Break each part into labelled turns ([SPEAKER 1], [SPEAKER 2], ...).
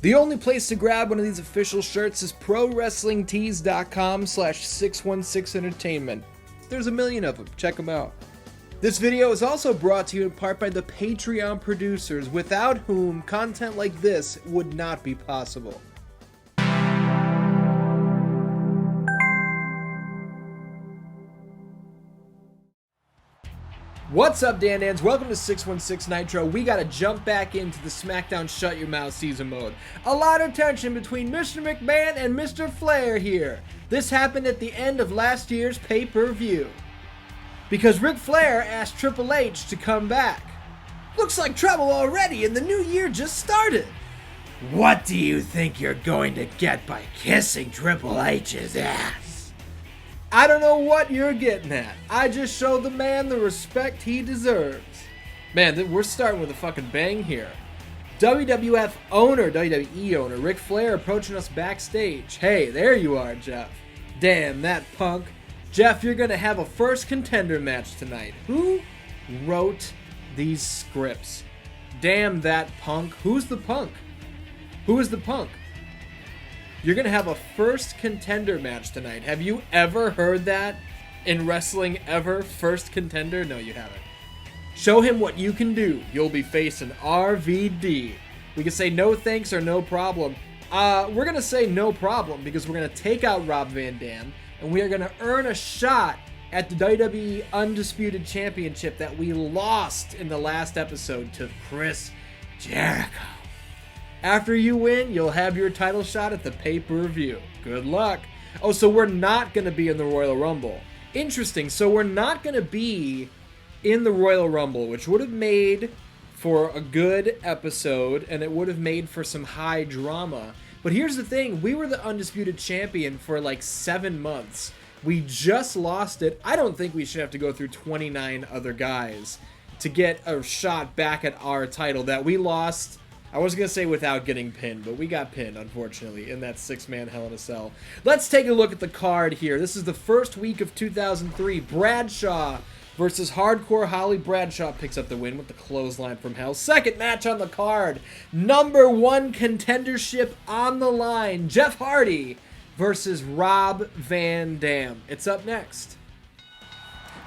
[SPEAKER 1] The only place to grab one of these official shirts is ProWrestlingTees.com/616Entertainment. There's a million of them. Check them out. This video is also brought to you in part by the Patreon producers, without whom content like this would not be possible. What's up, Dan-Dans? Welcome to 616 Nitro. We gotta jump back into the SmackDown Shut Your Mouth season mode. A lot of tension between Mr. McMahon and Mr. Flair here. This happened at the end of last year's pay-per-view, because Ric Flair asked Triple H to come back. Looks like trouble already and the new year just started. What do you think you're going to get by kissing Triple H's ass? I don't know what you're getting at. I just showed the man the respect he deserves. Man, we're starting with a fucking bang here. WWE owner Ric Flair approaching us backstage. Hey, there you are, Jeff. Damn, that punk. Jeff, you're gonna have a first contender match tonight. Who wrote these scripts? Damn that punk. Who's the punk? Who is the punk? You're gonna have a first contender match tonight. Have you ever heard that in wrestling ever? First contender? No, you haven't. Show him what you can do. You'll be facing RVD. We can say no thanks or no problem. We're gonna say no problem because we're gonna take out Rob Van Dam and we are gonna earn a shot at the WWE Undisputed Championship that we lost in the last episode to Chris Jericho. After you win, you'll have your title shot at the pay-per-view. Good luck. Oh, so we're not going to be in the Royal Rumble. Interesting. So we're not going to be in the Royal Rumble, which would have made for a good episode, and it would have made for some high drama. But here's the thing. We were the Undisputed Champion for like 7 months. We just lost it. I don't think we should have to go through 29 other guys to get a shot back at our title that we lost. I was going to say without getting pinned, but we got pinned, unfortunately, in that 6-man Hell in a Cell. Let's take a look at the card here. This is the first week of 2003. Bradshaw versus Hardcore Holly. Bradshaw picks up the win with the clothesline from Hell. Second match on the card. Number 1 contendership on the line. Jeff Hardy versus Rob Van Dam. It's up next.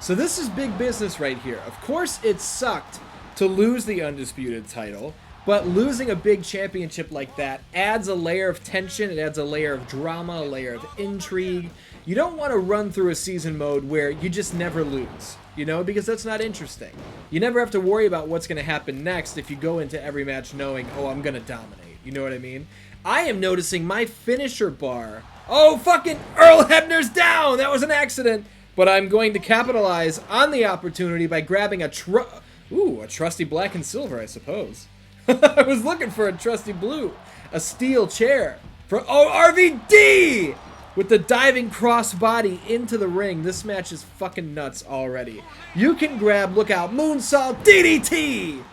[SPEAKER 1] So this is big business right here. Of course, it sucked to lose the Undisputed title. But losing a big championship like that adds a layer of tension, it adds a layer of drama, a layer of intrigue. You don't want to run through a season mode where you just never lose, you know, because that's not interesting. You never have to worry about what's going to happen next if you go into every match knowing, oh, I'm going to dominate. You know what I mean? I am noticing my finisher bar. Oh, fucking Earl Hebner's down! That was an accident! But I'm going to capitalize on the opportunity by grabbing a trusty black and silver, I suppose. I was looking for a trusty blue. A steel chair for RVD with the diving crossbody into the ring. This match is fucking nuts already. You can grab, look out, moonsault DDT.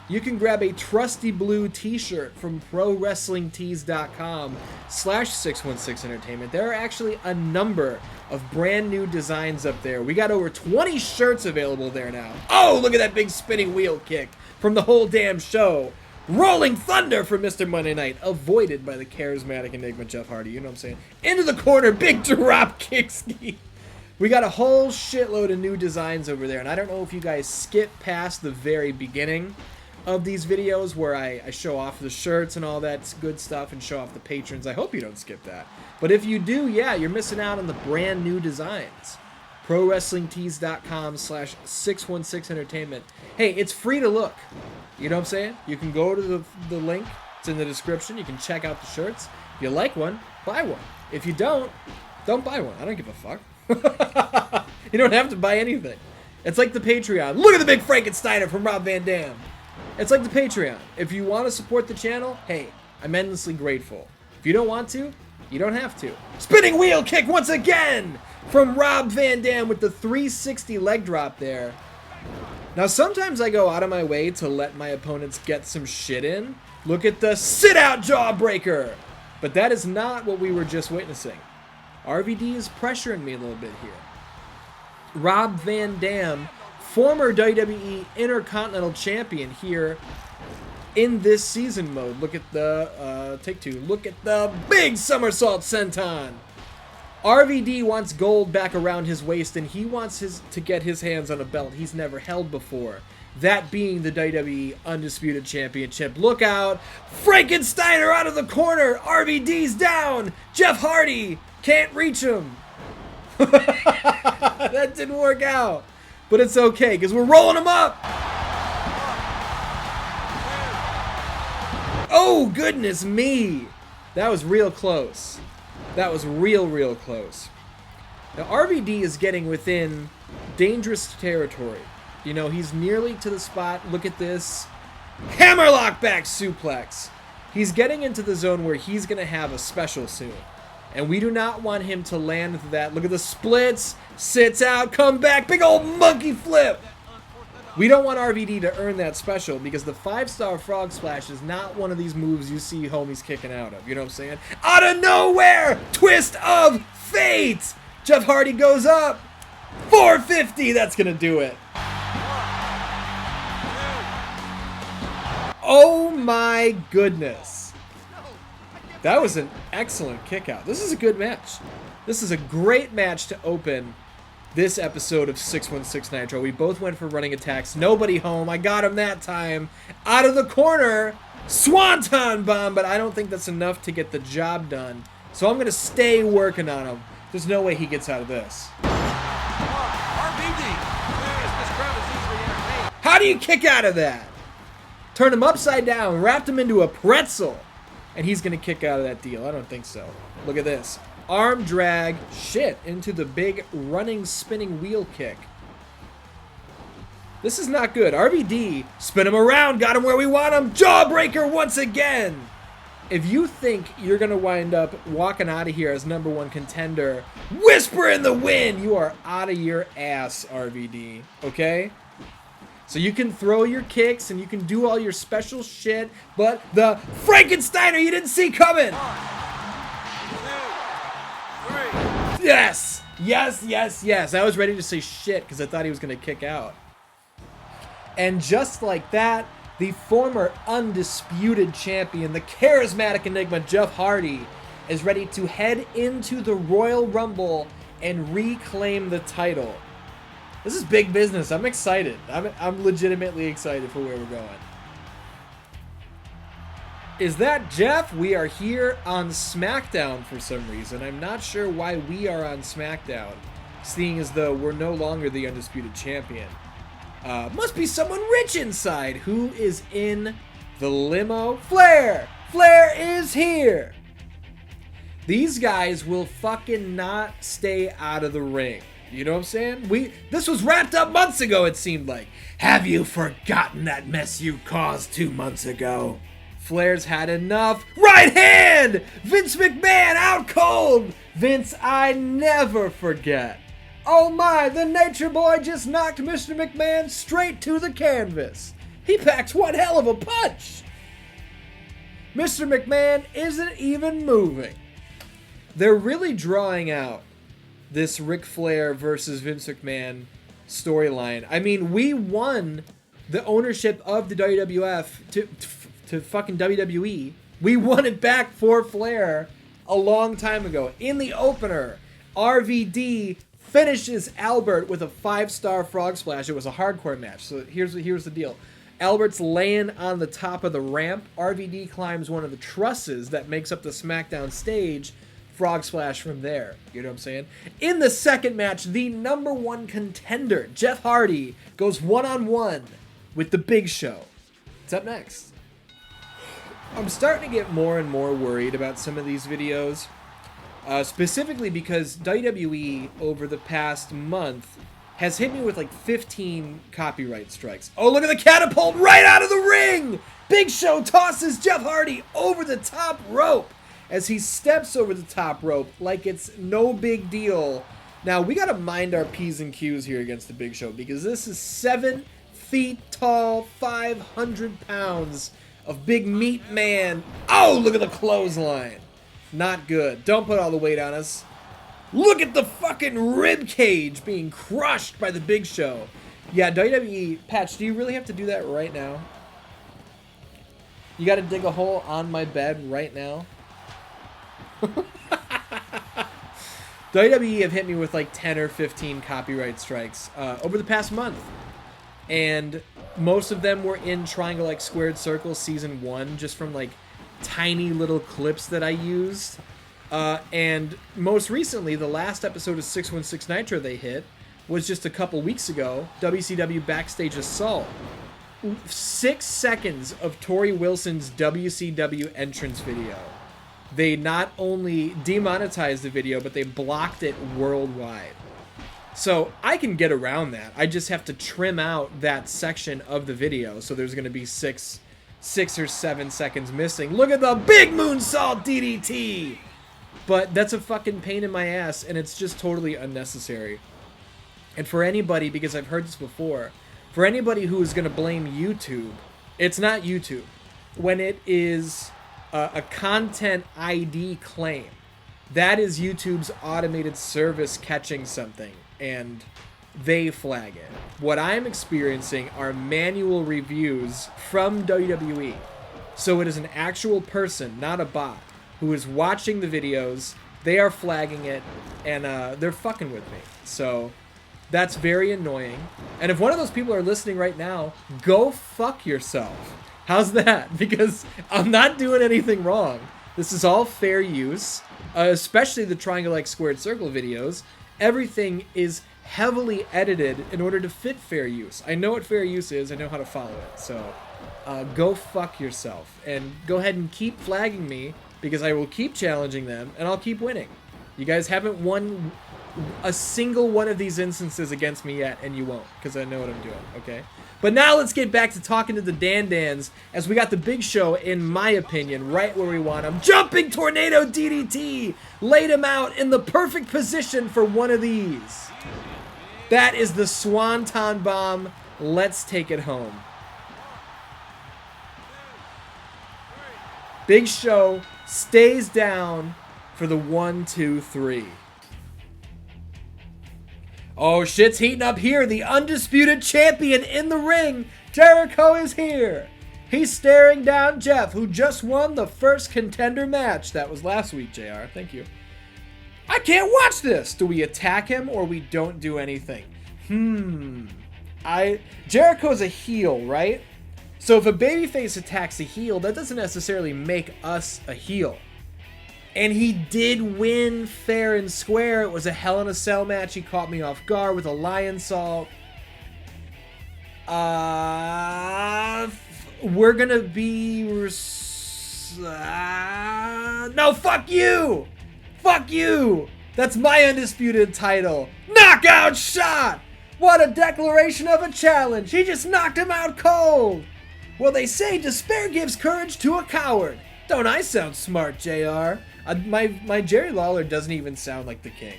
[SPEAKER 1] You can grab a trusty blue t-shirt from ProWrestlingTees.com/616Entertainment. There are actually a number of brand new designs up there. We got over 20 shirts available there now. Oh, look at that big spinning wheel kick from the whole damn show. Rolling Thunder for Mr. Monday Night. Avoided by the Charismatic Enigma Jeff Hardy. You know what I'm saying? Into the corner. Big drop kick ski. We got a whole shitload of new designs over there. And I don't know if you guys skip past the very beginning of these videos where I show off the shirts and all that good stuff and show off the patrons. I hope you don't skip that. But if you do, yeah, you're missing out on the brand new designs. ProWrestlingTees.com/616Entertainment. Hey, it's free to look. You know what I'm saying? You can go to the link. It's in the description. You can check out the shirts. If you like one, buy one. If you don't buy one. I don't give a fuck. You don't have to buy anything. It's like the Patreon. Look at the big Frankensteiner from Rob Van Dam. It's like the Patreon. If you want to support the channel, hey, I'm endlessly grateful. If you don't want to, you don't have to. Spinning wheel kick once again from Rob Van Dam with the 360 leg drop there. Now, sometimes I go out of my way to let my opponents get some shit in. Look at the sit-out jawbreaker. But that is not what we were just witnessing. RVD is pressuring me a little bit here. Rob Van Dam, former WWE Intercontinental Champion here in this season mode. Look at the, take two. Look at the big somersault senton. RVD wants gold back around his waist, and he wants to get his hands on a belt he's never held before. That being the WWE Undisputed Championship. Look out! Frankensteiner out of the corner! RVD's down! Jeff Hardy can't reach him! That didn't work out. But it's okay, because we're rolling him up! Oh, goodness me! That was real close. That was real close. Now, RVD is getting within dangerous territory. You know, he's nearly to the spot. Look at this. Hammerlock back suplex. He's getting into the zone where he's going to have a special soon. And we do not want him to land that. Look at the splits. Sits out. Come back. Big old monkey flip. We don't want RVD to earn that special because the 5-star frog splash is not one of these moves you see homies kicking out of. You know what I'm saying? Out of nowhere! Twist of fate! Jeff Hardy goes up. 450. That's going to do it. Oh my goodness. That was an excellent kick out. This is a good match. This is a great match to open this episode of 616 Nitro. We both went for running attacks. Nobody home. I got him that time. Out of the corner. Swanton bomb, but I don't think that's enough to get the job done. So I'm going to stay working on him. There's no way he gets out of this. How do you kick out of that? Turn him upside down, wrapped him into a pretzel, and he's going to kick out of that deal. I don't think so. Look at this. Arm drag, shit, into the big running spinning wheel kick. This is not good. RVD, spin him around, got him where we want him. Jawbreaker once again. If you think you're going to wind up walking out of here as #1 contender, whisper in the wind, you are out of your ass, RVD, okay? So you can throw your kicks and you can do all your special shit, but the Frankensteiner you didn't see coming. Yes! Yes, yes, yes. I was ready to say shit because I thought he was going to kick out. And just like that, the former Undisputed Champion, the Charismatic Enigma, Jeff Hardy, is ready to head into the Royal Rumble and reclaim the title. This is big business. I'm excited. I'm legitimately excited for where we're going. Is that Jeff? We are here on SmackDown for some reason. I'm not sure why we are on SmackDown, seeing as though we're no longer the Undisputed Champion. Must be someone rich inside. Who is in the limo? Flair! Flair is here! These guys will fucking not stay out of the ring. You know what I'm saying? This was wrapped up months ago, it seemed like. Have you forgotten that mess you caused 2 months ago? Flair's had enough. Right hand! Vince McMahon out cold! Vince, I never forget. Oh my, the Nature Boy just knocked Mr. McMahon straight to the canvas. He packed one hell of a punch. Mr. McMahon isn't even moving. They're really drawing out this Ric Flair versus Vince McMahon storyline. I mean, we won the ownership of the WWF to fucking WWE. We won it back for Flair a long time ago. In the opener, RVD finishes Albert with a 5-star frog splash. It was a hardcore match. So here's the deal. Albert's laying on the top of the ramp. RVD climbs one of the trusses that makes up the SmackDown stage. Frog splash from there. You know what I'm saying? In the second match, the #1 contender, Jeff Hardy, goes one-on-one with the Big Show. What's up next? I'm starting to get more and more worried about some of these videos. Specifically because WWE, over the past month, has hit me with like 15 copyright strikes. Oh, look at the catapult right out of the ring! Big Show tosses Jeff Hardy over the top rope as he steps over the top rope like it's no big deal. Now, we got to mind our P's and Q's here against the Big Show because this is 7 feet tall, 500 pounds of big meat man. Oh, look at the clothesline. Not good. Don't put all the weight on us. Look at the fucking rib cage being crushed by the Big Show. Yeah, WWE, Patch, do you really have to do that right now? You got to dig a hole on my bed right now. WWE have hit me with like 10 or 15 copyright strikes over the past month. And most of them were in Triangle Like Squared Circle Season 1, just from like tiny little clips that I used. And most recently, the last episode of 616 Nitro they hit was just a couple weeks ago, WCW Backstage Assault. 6 seconds of Tori Wilson's WCW entrance video. They not only demonetized the video, but they blocked it worldwide. So I can get around that. I just have to trim out that section of the video. So there's going to be 6 or 7 seconds missing. Look at the big moonsault DDT! But that's a fucking pain in my ass, and it's just totally unnecessary. And for anybody, because I've heard this before, for anybody who is going to blame YouTube, it's not YouTube. When it is a content ID claim, that is YouTube's automated service catching something, and they flag it. What I'm experiencing are manual reviews from WWE. So it is an actual person, not a bot, who is watching the videos. They are flagging it, and they're fucking with me. So that's very annoying. And if one of those people are listening right now, go fuck yourself. How's that? Because I'm not doing anything wrong. This is all fair use, especially the Triangle Like Squared Circle videos. Everything is heavily edited in order to fit fair use. I know what fair use is. I know how to follow it. So go fuck yourself. And go ahead and keep flagging me, because I will keep challenging them, and I'll keep winning. You guys haven't won a single one of these instances against me yet, and you won't, because I know what I'm doing, okay? But now let's get back to talking to the Dan-Dans, as we got the Big Show, in my opinion, right where we want him. Jumping Tornado DDT! Laid him out in the perfect position for one of these. That is the Swanton Bomb. Let's take it home. Big Show stays down for the 1, 2, 3. Oh, shit's heating up here. The Undisputed Champion in the ring. Jericho is here. He's staring down Jeff, who just won the first contender match. That was last week, JR. Thank you. I can't watch this. Do we attack him or we don't do anything? Jericho's a heel, right? So if a babyface attacks a heel, that doesn't necessarily make us a heel. And he did win fair and square. It was a Hell in a Cell match. He caught me off guard with a lion salt. We're gonna be... no, fuck you! Fuck you! That's my undisputed title. Knockout shot! What a declaration of a challenge. He just knocked him out cold. Well, they say despair gives courage to a coward. Don't I sound smart, JR? My Jerry Lawler doesn't even sound like the king.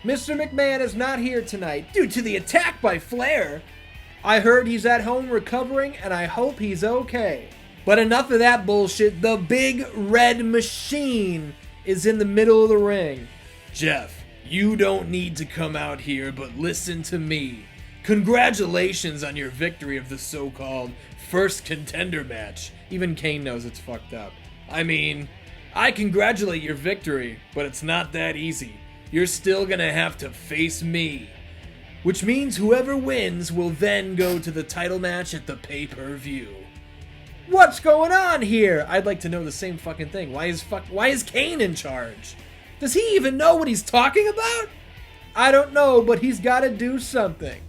[SPEAKER 1] Mr. McMahon is not here tonight due to the attack by Flair. I heard he's at home recovering, and I hope he's okay. But enough of that bullshit. The big red machine is in the middle of the ring. Jeff, you don't need to come out here, but listen to me. Congratulations on your victory of the so-called first contender match. Even Kane knows it's fucked up. I mean, I congratulate your victory, but it's not that easy. You're still gonna have to face me. Which means whoever wins will then go to the title match at the pay-per-view. What's going on here? I'd like to know the same fucking thing. Why is Kane in charge? Does he even know what he's talking about? I don't know, but he's gotta do something.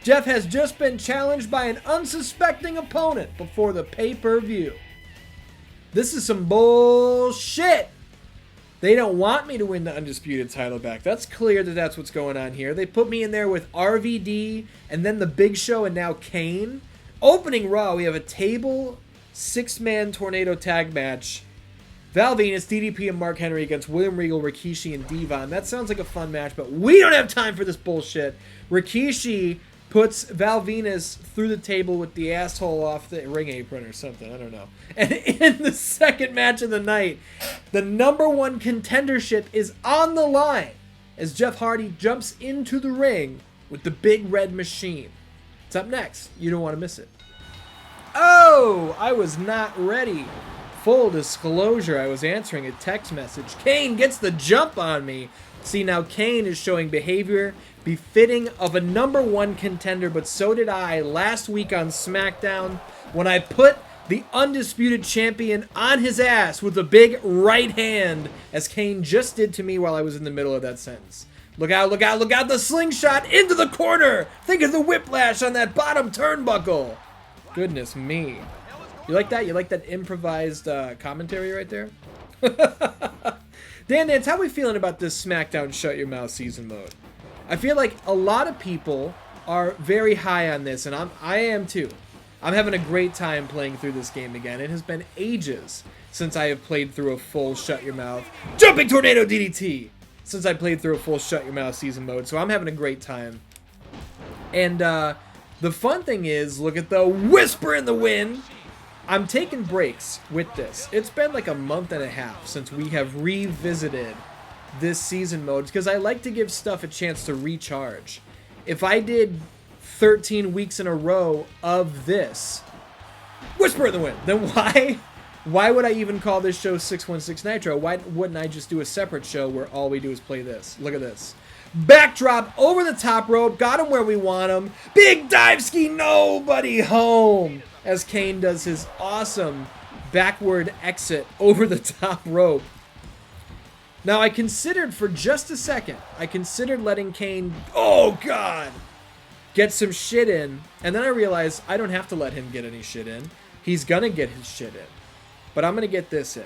[SPEAKER 1] Jeff has just been challenged by an unsuspecting opponent before the pay-per-view. This is some bullshit. They don't want me to win the Undisputed title back. That's clear that that's what's going on here. They put me in there with RVD and then the Big Show and now Kane. Opening Raw, we have a table 6-man tornado tag match. Val Venus, DDP, and Mark Henry against William Regal, Rikishi, and Devon. That sounds like a fun match, but we don't have time for this bullshit. Rikishi puts Val Venus through the table with the asshole off the ring apron or something. I don't know. And in the second match of the night, the #1 contendership is on the line as Jeff Hardy jumps into the ring with the big red machine. It's up next. You don't want to miss it. Oh, I was not ready. Full disclosure, I was answering a text message. Kane gets the jump on me. See, now Kane is showing behavior befitting of a #1 contender, but so did I last week on SmackDown when I put the Undisputed Champion on his ass with a big right hand, as Kane just did to me while I was in the middle of that sentence. Look out, look out, look out, the slingshot into the corner! Think of the whiplash on that bottom turnbuckle! Goodness me. You like that? You like that improvised commentary right there? Dan, how are we feeling about this SmackDown Shut Your Mouth season mode? I feel like a lot of people are very high on this, and I am too. I'm having a great time playing through this game again. It has been ages since I have played through a full Shut Your Mouth Jumping Tornado DDT since I played through a full Shut Your Mouth season mode, so I'm having a great time. And the fun thing is, look at the whisper in the wind. I'm taking breaks with this. It's been like a month and a half since we have revisited this season mode because I like to give stuff a chance to recharge. If I did 13 weeks in a row of this whisper in the wind, then why would I even call this show 616 Nitro? Why wouldn't I just do a separate show where all we do is play this? Look at this. Backdrop over the top rope, got him where we want him. Big dive ski, nobody home. As Kane does his awesome backward exit over the top rope. Now I considered for just a second, letting Kane, oh God, get some shit in. And then I realized I don't have to let him get any shit in. He's gonna get his shit in. But I'm gonna get this in.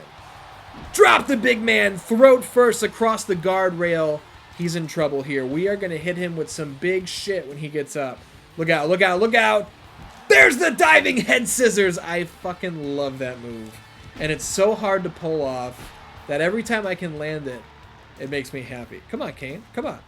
[SPEAKER 1] Drop the big man, throat first across the guardrail. He's in trouble here. We are gonna hit him with some big shit when he gets up. Look out, look out, look out. There's the diving head scissors. I fucking love that move. And it's so hard to pull off that every time I can land it, it makes me happy. Come on, Kane. Come on.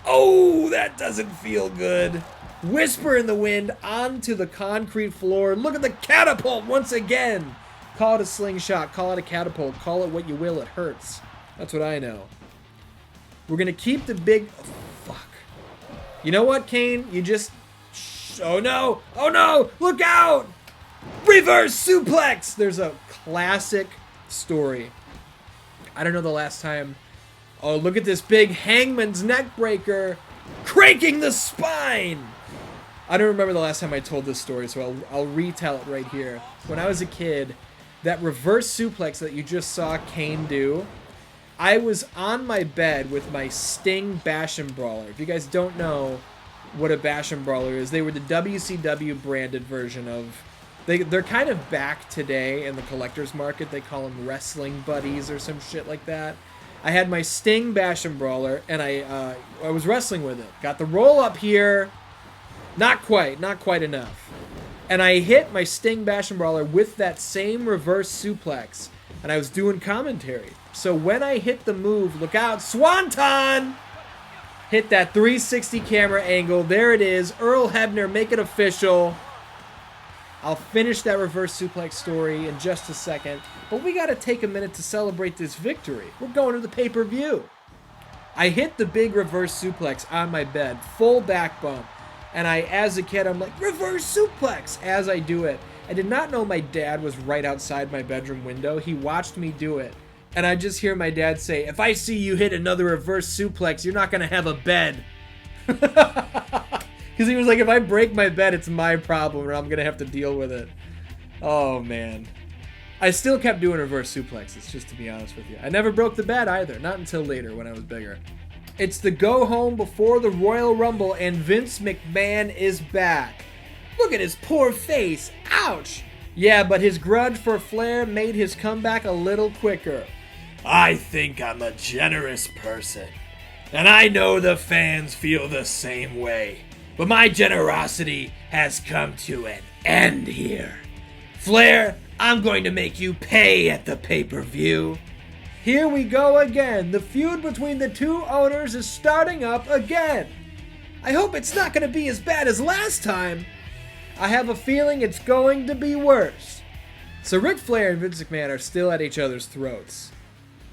[SPEAKER 1] Oh, that doesn't feel good. Whisper in the wind onto the concrete floor. Look at the catapult once again. Call it a slingshot. Call it a catapult. Call it what you will. It hurts. That's what I know. We're going to keep the big... Oh, fuck. You know what, Kane? You just... Oh no! Oh no! Look out! Reverse suplex! There's a classic story. I don't know the last time. Oh, look at this big hangman's neck breaker. Cranking the spine! I don't remember the last time I told this story, so I'll retell it right here. When I was a kid, that reverse suplex that you just saw Kane do, I was on my bed with my Sting Bash and Brawler. If you guys don't know what a Bash and Brawler is, they were the WCW branded version of... They're kind of back today in the collector's market. They call them wrestling buddies or some shit like that. I had my Sting Bash and Brawler, and I was wrestling with it. Got the roll up here. Not quite enough. And I hit my Sting Bash and Brawler with that same reverse suplex, and I was doing commentary. So when I hit the move, look out, Swanton! Hit that 360 camera angle. There it is. Earl Hebner, make it official. I'll finish that reverse suplex story in just a second. But we got to take a minute to celebrate this victory. We're going to the pay-per-view. I hit the big reverse suplex on my bed. Full back bump. And as a kid, I'm like, reverse suplex as I do it. I did not know my dad was right outside my bedroom window. He watched me do it. And I just hear my dad say, if I see you hit another reverse suplex, you're not going to have a bed. Because he was like, if I break my bed, it's my problem, or I'm going to have to deal with it. Oh, man. I still kept doing reverse suplexes, just to be honest with you. I never broke the bed either, not until later when I was bigger. It's the go home before the Royal Rumble, and Vince McMahon is back. Look at his poor face. Ouch. Yeah, but his grudge for Flair made his comeback a little quicker. I think I'm a generous person, and I know the fans feel the same way, but my generosity has come to an end here. Flair, I'm going to make you pay at the pay-per-view. Here we go again. The feud between the two owners is starting up again. I hope it's not going to be as bad as last time. I have a feeling it's going to be worse. So Ric Flair and Vince McMahon are still at each other's throats.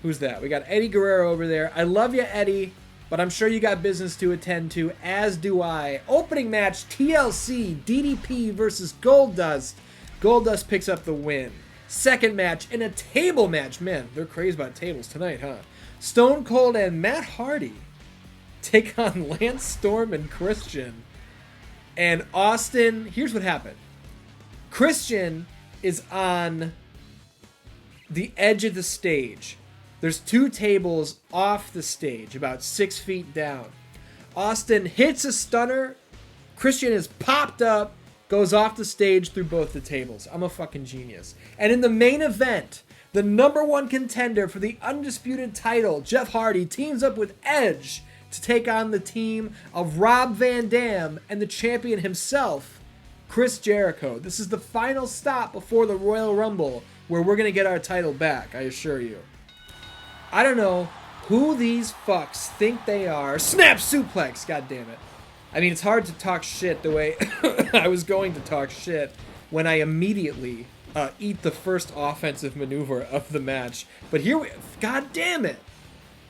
[SPEAKER 1] Who's that? We got Eddie Guerrero over there. I love you, Eddie, but I'm sure you got business to attend to, as do I. Opening match, TLC, DDP versus Goldust. Goldust picks up the win. Second match, in a table match. Man, they're crazy about tables tonight, huh? Stone Cold and Matt Hardy take on Lance Storm and Christian. And Austin, here's what happened. Christian is on the edge of the stage. There's 2 tables off the stage, about 6 feet down. Austin hits a stunner. Christian is popped up, goes off the stage through both the tables. I'm a fucking genius. And in the main event, the #1 contender for the Undisputed title, Jeff Hardy, teams up with Edge to take on the team of Rob Van Dam and the champion himself, Chris Jericho. This is the final stop before the Royal Rumble, where we're going to get our title back, I assure you. I don't know who these fucks think they are. Snap suplex, god damn it. I mean, it's hard to talk shit the way I was going to talk shit when I immediately eat the first offensive maneuver of the match. But here god damn it.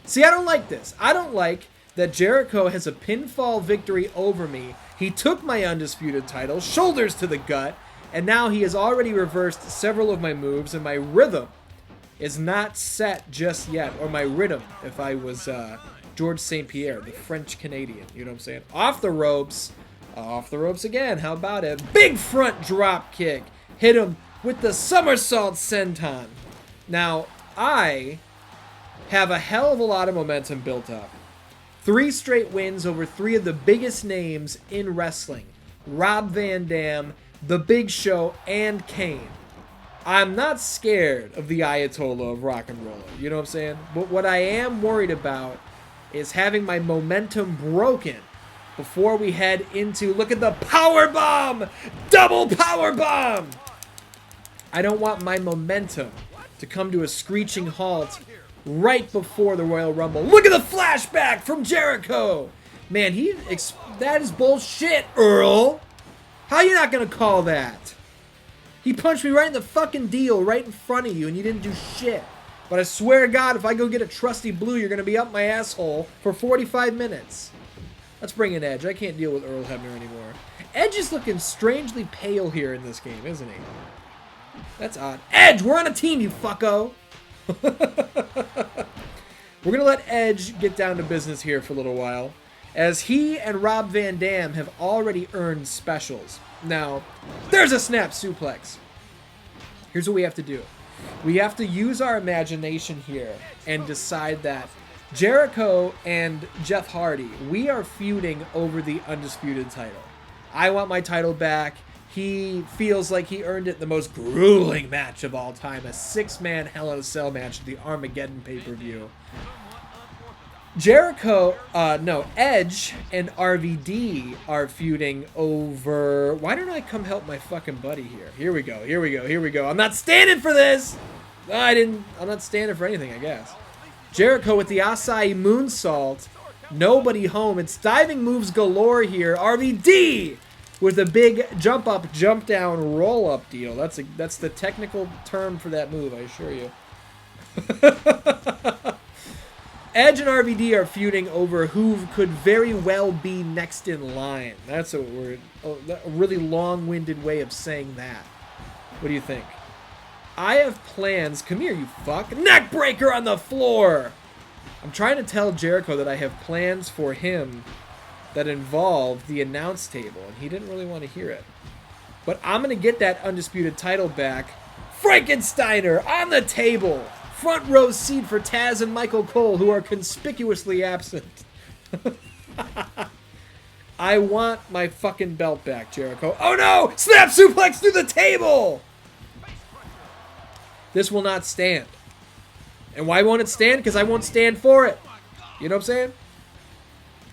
[SPEAKER 1] See, I don't like this. I don't like that Jericho has a pinfall victory over me. He took my Undisputed title, shoulders to the gut, and now he has already reversed several of my moves, and my rhythm is not set just yet. Or my rhythm, if I was George St. Pierre, the French Canadian. You know what I'm saying? Off the ropes. Off the ropes again. How about it? Big front drop kick. Hit him with the somersault senton. Now, I have a hell of a lot of momentum built up. 3 straight wins over 3 of the biggest names in wrestling. Rob Van Dam, The Big Show, and Kane. I'm not scared of the Ayatollah of rock and roll. You know what I'm saying? But what I am worried about is having my momentum broken before we head into, look at the power bomb! Double power bomb! I don't want my momentum to come to a screeching halt right before the Royal Rumble. Look at the flashback from Jericho! Man, that is bullshit, Earl! How you not gonna call that? He punched me right in the fucking deal, right in front of you, and you didn't do shit. But I swear to God, if I go get a trusty blue, you're gonna be up my asshole for 45 minutes. Let's bring in Edge. I can't deal with Earl Hebner anymore. Edge is looking strangely pale here in this game, isn't he? That's odd. Edge, we're on a team, you fucko! We're gonna let Edge get down to business here for a little while, as he and Rob Van Dam have already earned specials. Now, there's a snap suplex. Here's what we have to do. We have to use our imagination here and decide that Jericho and Jeff Hardy, we are feuding over the Undisputed title. I want my title back. He feels like he earned it, the most grueling match of all time, a 6-man Hell in a Cell match at the Armageddon pay-per-view. Edge and RVD are feuding over... Why don't I come help my fucking buddy here? Here we go. I'm not standing for this! I'm not standing for anything, I guess. Jericho with the Asai moonsault. Nobody home. It's diving moves galore here. RVD with a big jump up, jump down, roll up deal. That's the technical term for that move, I assure you. Edge and RVD are feuding over who could very well be next in line. That's a really long-winded way of saying that. What do you think? I have plans. Come here, you fuck. Neck breaker on the floor. I'm trying to tell Jericho that I have plans for him that involve the announce table, and he didn't really want to hear it. But I'm going to get that Undisputed title back. Frankensteiner on the table. Front row seat for Taz and Michael Cole, who are conspicuously absent. I want my fucking belt back, Jericho. Oh no! Snap suplex through the table! This will not stand. And why won't it stand? Because I won't stand for it. You know what I'm saying?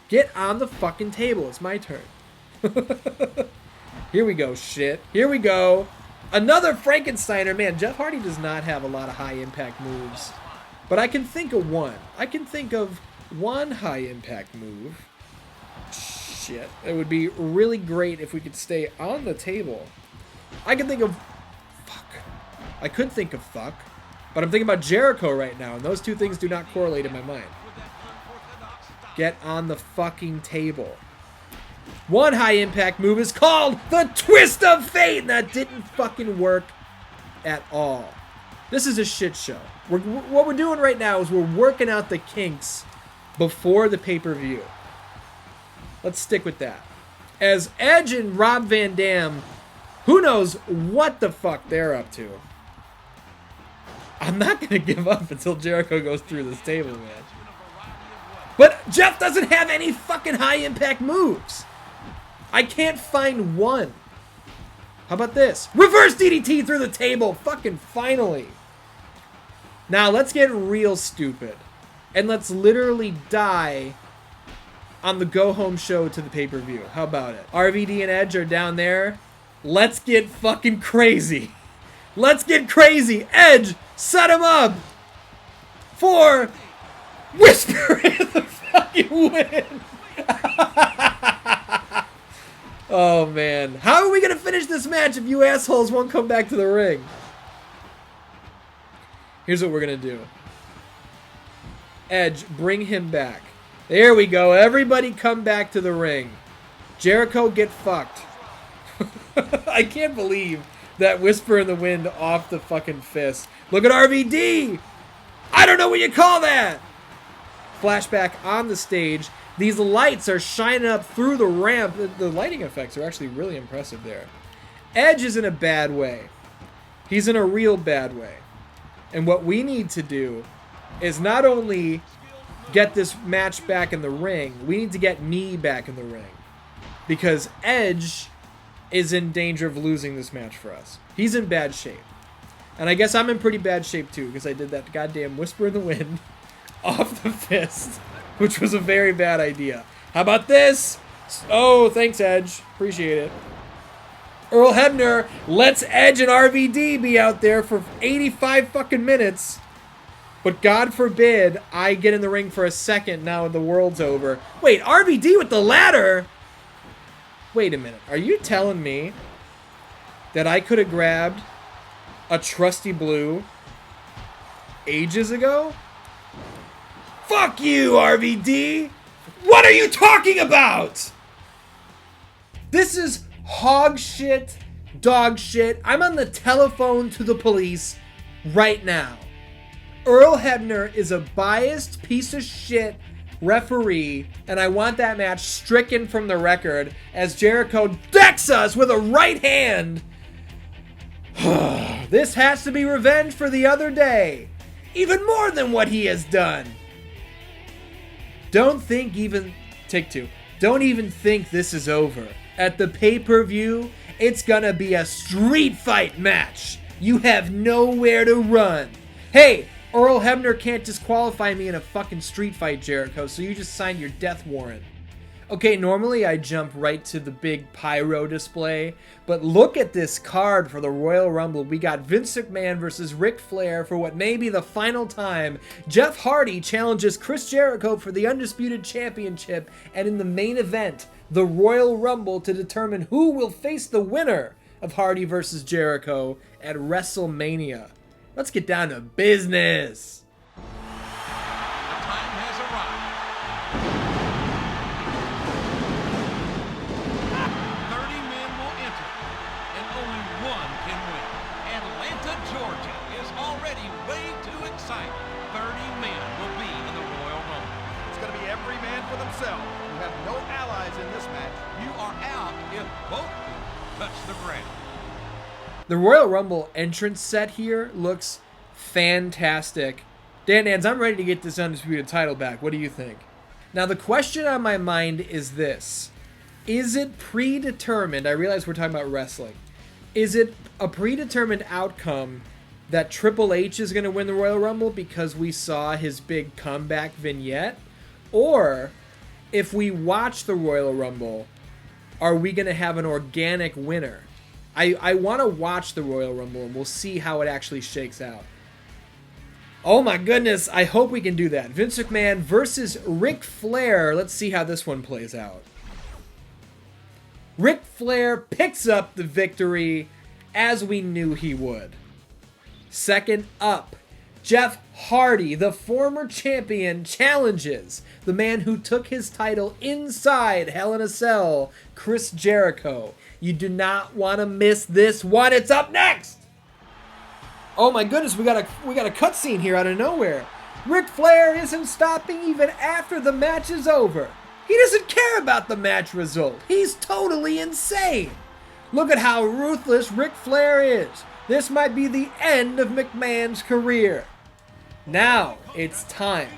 [SPEAKER 1] Get on the fucking table. It's my turn. Here we go, shit. Here we go. Another Frankensteiner. Man, Jeff Hardy does not have a lot of high-impact moves. But I can think of one. I can think of one high-impact move. Shit. It would be really great if we could stay on the table. I can think of... Fuck. I could think of fuck. But I'm thinking about Jericho right now, and those two things do not correlate in my mind. Get on the fucking table. One high impact move is called the Twist of Fate, and that didn't fucking work at all. This is a shit show. What we're doing right now is we're working out the kinks before the pay-per-view. Let's stick with that. As Edge and Rob Van Dam, who knows what the fuck they're up to. I'm not going to give up until Jericho goes through this table, man. But Jeff doesn't have any fucking high-impact moves. I can't find one. How about this? Reverse DDT through the table. Fucking finally. Now, let's get real stupid. And let's literally die on the go-home show to the pay-per-view. How about it? RVD and Edge are down there. Let's get fucking crazy. Let's get crazy. Edge, set him up for Whisper in the fucking win. Oh, man. How are we going to finish this match if you assholes won't come back to the ring? Here's what we're going to do. Edge, bring him back. There we go. Everybody come back to the ring. Jericho, get fucked. I can't believe that Whisper in the Wind off the fucking fist. Look at RVD. I don't know what you call that. Flashback on the stage. These lights are shining up through the ramp. The lighting effects are actually really impressive there. Edge is in a bad way. He's in a real bad way. And what we need to do is not only get this match back in the ring, we need to get me back in the ring. Because Edge is in danger of losing this match for us. He's in bad shape. And I guess I'm in pretty bad shape too, because I did that goddamn Whisper in the Wind off the fist, which was a very bad idea. How about this? Oh, thanks, Edge. Appreciate it. Earl Hebner lets Edge and RVD be out there for 85 fucking minutes. But God forbid I get in the ring for a second now the world's over. Wait, RVD with the ladder? Wait a minute. Are you telling me that I could have grabbed a Trusty Blue ages ago? Fuck you, RVD! What are you talking about? This is hog shit, dog shit. I'm on the telephone to the police right now. Earl Hebner is a biased piece of shit referee, and I want that match stricken from the record as Jericho decks us with a right hand. This has to be revenge for the other day, even more than what he has done. Don't even think this is over. At the pay-per-view, it's gonna be a street fight match. You have nowhere to run. Hey, Earl Hebner can't disqualify me in a fucking street fight, Jericho, so you just signed your death warrant. Okay, normally I jump right to the big pyro display, but look at this card for the Royal Rumble. We got Vince McMahon versus Ric Flair for what may be the final time. Jeff Hardy challenges Chris Jericho for the Undisputed Championship, and in the main event, the Royal Rumble, to determine who will face the winner of Hardy versus Jericho at WrestleMania. Let's get down to business.
[SPEAKER 2] The time has arrived. 30 men will enter, and only one can win. Atlanta, Georgia is already way too excited. 30 men will be in the Royal Rumble.
[SPEAKER 3] It's going to be every man for themselves. You have no allies in this match.
[SPEAKER 2] You are out if both feet touch the ground.
[SPEAKER 1] The Royal Rumble entrance set here looks fantastic. Dan Dans, I'm ready to get this Undisputed title back. What do you think? Now, the question on my mind is this. Is it predetermined? I realize we're talking about wrestling. Is it a predetermined outcome that Triple H is going to win the Royal Rumble because we saw his big comeback vignette? Or, if we watch the Royal Rumble, are we going to have an organic winner? I want to watch the Royal Rumble, and we'll see how it actually shakes out. Oh my goodness, I hope we can do that. Vince McMahon versus Ric Flair. Let's see how this one plays out. Ric Flair picks up the victory as we knew he would. Second up, Jeff Hardy, the former champion, challenges the man who took his title inside Hell in a Cell, Chris Jericho. You do not want to miss this one. It's up next. Oh my goodness, we got a cutscene here out of nowhere. Ric Flair isn't stopping even after the match is over. He doesn't care about the match result. He's totally insane. Look at how ruthless Ric Flair is. This might be the end of McMahon's career. Now it's time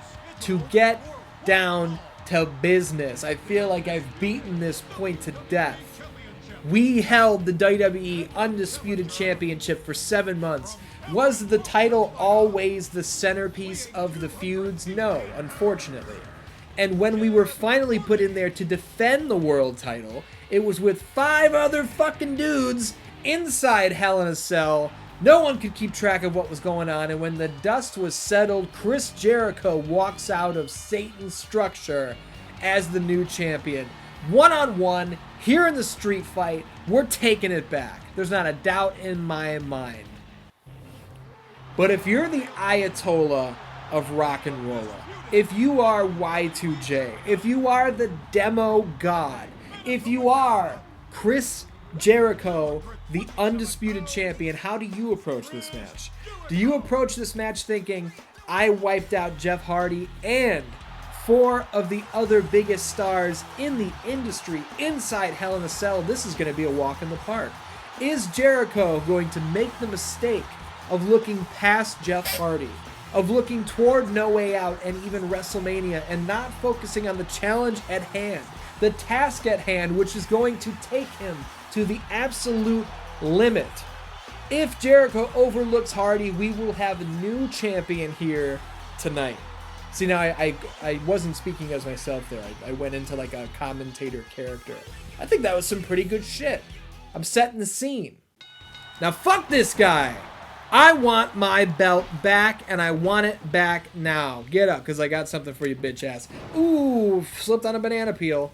[SPEAKER 1] to get down to business. I feel like I've beaten this point to death. We held the WWE Undisputed Championship for 7 months. Was the title always the centerpiece of the feuds? No, unfortunately. And when we were finally put in there to defend the world title, it was with 5 other fucking dudes inside Hell in a Cell. No one could keep track of what was going on, and when the dust was settled, Chris Jericho walks out of Satan's structure as the new champion. One-on-one, here in the street fight, we're taking it back. There's not a doubt in my mind. But if you're the Ayatollah of rock and roll, if you are Y2J, if you are the demo god, if you are Chris Jericho, the Undisputed Champion, how do you approach this match? Do you approach this match thinking, I wiped out Jeff Hardy and 4 of the other biggest stars in the industry inside Hell in a Cell? This is going to be a walk in the park. Is Jericho going to make the mistake of looking past Jeff Hardy, of looking toward No Way Out and even WrestleMania, and not focusing on the challenge at hand, the task at hand, which is going to take him to the absolute limit? If Jericho overlooks Hardy, we will have a new champion here tonight. See, now I wasn't speaking as myself there. I went into like a commentator character. I think that was some pretty good shit. I'm setting the scene. Now fuck this guy. I want my belt back, and I want it back now. Get up, because I got something for you, bitch ass. Ooh, slipped on a banana peel.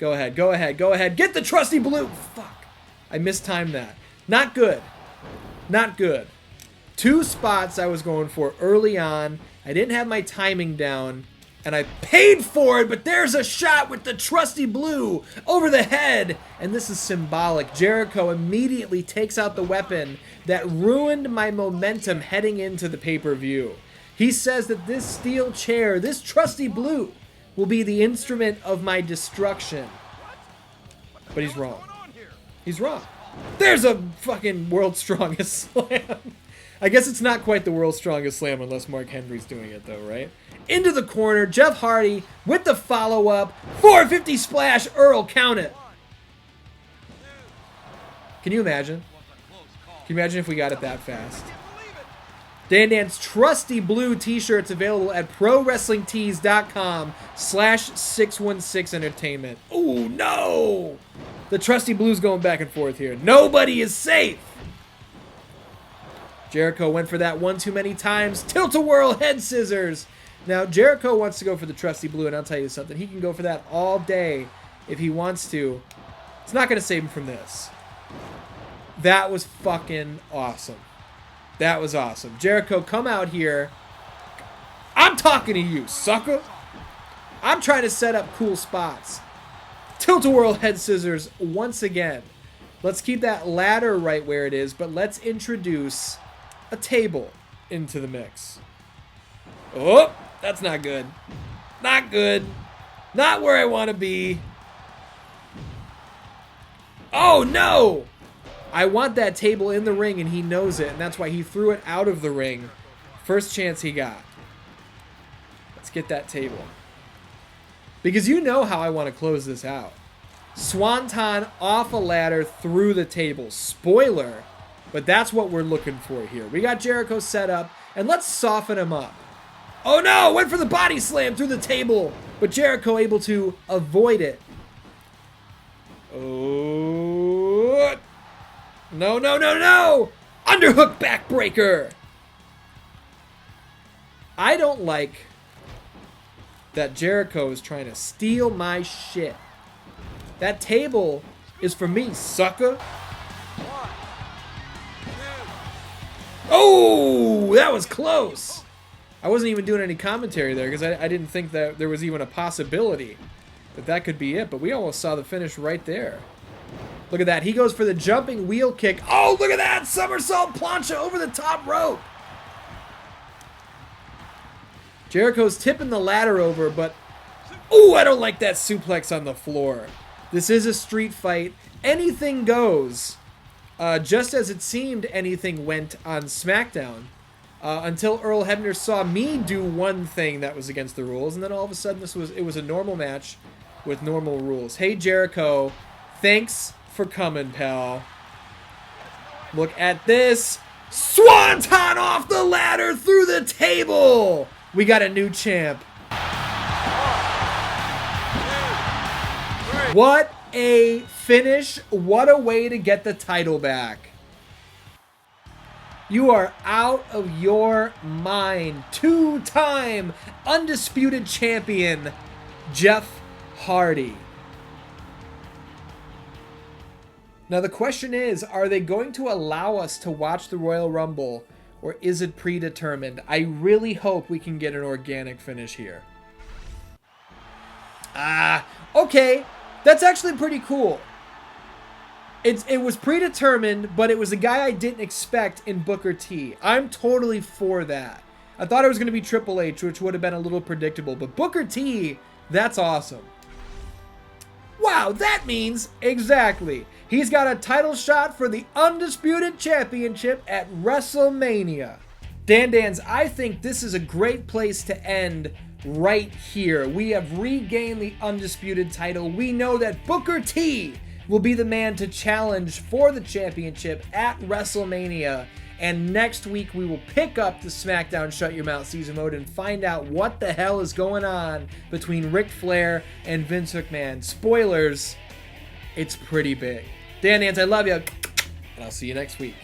[SPEAKER 1] Go ahead, go ahead, go ahead. Get the trusty blue. Fuck. I mistimed that. Not good. Not good. 2 spots I was going for early on. I didn't have my timing down, and I paid for it, but there's a shot with the trusty blue over the head, and this is symbolic. Jericho immediately takes out the weapon that ruined my momentum heading into the pay-per-view. He says that this steel chair, this trusty blue, will be the instrument of my destruction. But he's wrong. He's wrong. There's a fucking world's strongest slam. I guess it's not quite the world's strongest slam unless Mark Henry's doing it though, right? Into the corner, Jeff Hardy with the follow-up. 450 splash, Earl, count it. Can you imagine? Can you imagine if we got it that fast? Dan Dan's trusty blue t-shirts available at prowrestlingtees.com/616entertainment. Ooh, no! The trusty blue's going back and forth here. Nobody is safe! Jericho went for that one too many times. Tilt-a-whirl head scissors. Now, Jericho wants to go for the trusty blue, and I'll tell you something. He can go for that all day if he wants to. It's not going to save him from this. That was fucking awesome. That was awesome. Jericho, come out here. I'm talking to you, sucker. I'm trying to set up cool spots. Tilt-a-whirl head scissors once again. Let's keep that ladder right where it is, but let's introduce a table into the mix. Oh, that's not good. Not good. Not where I want to be. Oh, no! I want that table in the ring, and he knows it, and that's why he threw it out of the ring. First chance he got. Let's get that table. Because you know how I want to close this out. Swanton off a ladder through the table. Spoiler, but that's what we're looking for here. We got Jericho set up, and let's soften him up. Oh no, went for the body slam through the table, but Jericho able to avoid it. Oh, no, no, no, no! Underhook backbreaker! I don't like that Jericho is trying to steal my shit. That table is for me, sucker. Oh, that was close. I wasn't even doing any commentary there because I didn't think that there was even a possibility that could be it. But we almost saw the finish right there. Look at that. He goes for the jumping wheel kick. Oh, look at that. Somersault plancha over the top rope. Jericho's tipping the ladder over, but... Oh, I don't like that suplex on the floor. This is a street fight. Anything goes. Just as it seemed anything went on SmackDown. Until Earl Hebner saw me do one thing that was against the rules, and then all of a sudden it was a normal match with normal rules. Hey Jericho, thanks for coming, pal. Look at this. Swanton off the ladder through the table. We got a new champ. What a finish. What a way to get the title back. You are out of your mind. Two-time Undisputed Champion, Jeff Hardy. Now the question is, are they going to allow us to watch the Royal Rumble, or is it predetermined? I really hope we can get an organic finish here. Okay. That's actually pretty cool. It was predetermined, but it was a guy I didn't expect in Booker T. I'm totally for that. I thought it was going to be Triple H, which would have been a little predictable, but Booker T, that's awesome. Wow, that means exactly. He's got a title shot for the Undisputed Championship at WrestleMania. Dan, I think this is a great place to end right here. We have regained the Undisputed title. We know that Booker T will be the man to challenge for the championship at WrestleMania. And next week we will pick up the SmackDown Shut Your Mouth season mode and find out what the hell is going on between Ric Flair and Vince McMahon. Spoilers, it's pretty big. Dan, I love you, and I'll see you next week.